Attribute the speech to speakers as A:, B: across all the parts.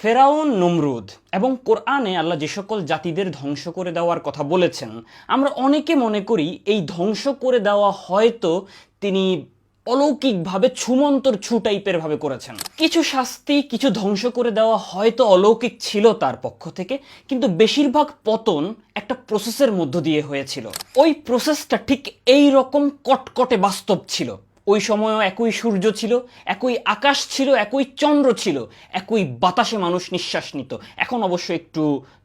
A: ফেরাউন, নমরুদ এবং কোরআনে আল্লাহ যে সকল জাতিদের ধ্বংস করে দেওয়ার কথা বলেছেন, আমরা অনেকে মনে করি এই ধ্বংস করে দেওয়া হয়তো তিনি অলৌকিকভাবে ছুমন্তর ছু টাইপের ভাবে করেছেন। কিছু শাস্তি, কিছু ধ্বংস করে দেওয়া হয়তো অলৌকিক ছিল তার পক্ষ থেকে, কিন্তু বেশিরভাগ পতন একটা প্রসেসের মধ্য দিয়ে হয়েছিল। ওই প্রসেসটা ঠিক এই রকম কটকটে বাস্তব ছিল। ওই সময়ও একই সূর্য ছিল, একই আকাশ ছিল, একই চন্দ্র ছিল, একই বাতাসে মানুষ নিঃশ্বাস নিত। এখন অবশ্য একটু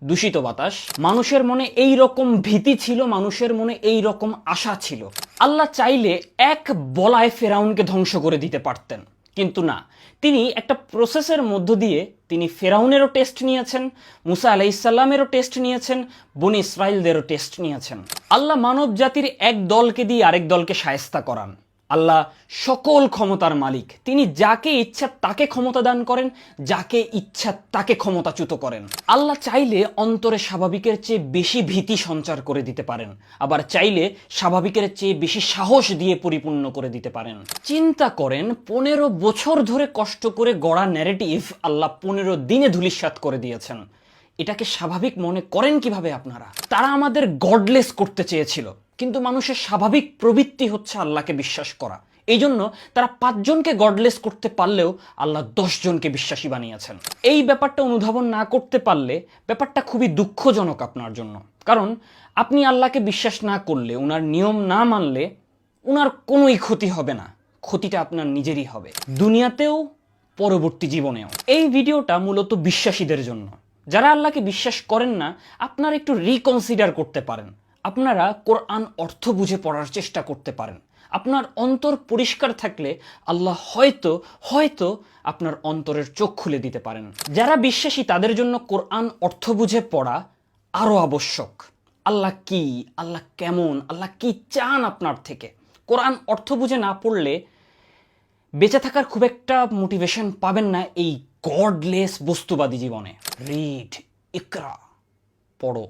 A: দূষিত বাতাস। মানুষের মনে এই রকম ভীতি ছিল, মানুষের মনে এই রকম আশা ছিল। আল্লাহ চাইলে এক বলায় ফেরাউনকে ধ্বংস করে দিতে পারতেন, কিন্তু না, তিনি একটা প্রসেসের মধ্য দিয়ে তিনি ফেরাউনেরও টেস্ট নিয়েছেন, মুসা আলাইহিসসালামেরও টেস্ট নিয়েছেন, বনি ইসরাইলদেরও টেস্ট নিয়েছেন। আল্লাহ মানব জাতির এক দলকে দিয়ে আরেক দলকে শায়েস্তা করান। আল্লাহ সকল ক্ষমতার মালিক। তিনি যাকে ইচ্ছা তাকে ক্ষমতা দান করেন, যাকে ইচ্ছা তাকে ক্ষমতাচ্যুত করেন। আল্লাহ চাইলে অন্তরে স্বাভাবিকের চেয়ে বেশি ভীতি সঞ্চার করে দিতে পারেন, আবার চাইলে স্বাভাবিকের চেয়ে বেশি সাহস দিয়ে পরিপূর্ণ করে দিতে পারেন। চিন্তা করেন, 15 বছর ধরে কষ্ট করে গড়া ন্যারেটিভ আল্লাহ 15 দিনে ধূলিসাৎ করে দিয়েছেন। এটাকে স্বাভাবিক মনে করেন কিভাবে আপনারা? তারা আমাদের গডলেস করতে চেয়েছিল, কিন্তু মানুষের স্বাভাবিক প্রবৃত্তি হচ্ছে আল্লাহকে বিশ্বাস করা। এই জন্য তারা 5 জনকে গডলেস করতে পারলেও আল্লাহ 10 জনকে বিশ্বাসী বানিয়েছেন। এই ব্যাপারটা অনুধাবন না করতে পারলে ব্যাপারটা খুবই দুঃখজনক আপনার জন্য। কারণ আপনি আল্লাহকে বিশ্বাস না করলে, ওনার নিয়ম না মানলে ওনার কোনোই ক্ষতি হবে না, ক্ষতিটা আপনার নিজেরই হবে, দুনিয়াতেও পরবর্তী জীবনেও। এই ভিডিওটা মূলত বিশ্বাসীদের জন্য। যারা আল্লাহকে বিশ্বাস করেন না, আপনারা একটু রিকনসিডার করতে পারেন। আপনারা কোরআন অর্থ বুঝে পড়ার চেষ্টা করতে পারেন। আপনার অন্তর পরিষ্কার থাকলে আল্লাহ হয়তো আপনার অন্তরের চোখ খুলে দিতে পারেন। যারা বিশ্বাসী তাদের জন্য কোরআন অর্থ বুঝে পড়া আরও আবশ্যক। আল্লাহ কি, আল্লাহ কেমন, আল্লাহ কি চান আপনার থেকে, কোরআন অর্থ বুঝে না পড়লে বেঁচে থাকার খুব একটা মোটিভেশন পাবেন না এই গডলেস বস্তুবাদী জীবনে। রিড, ইকরা, পড়ো।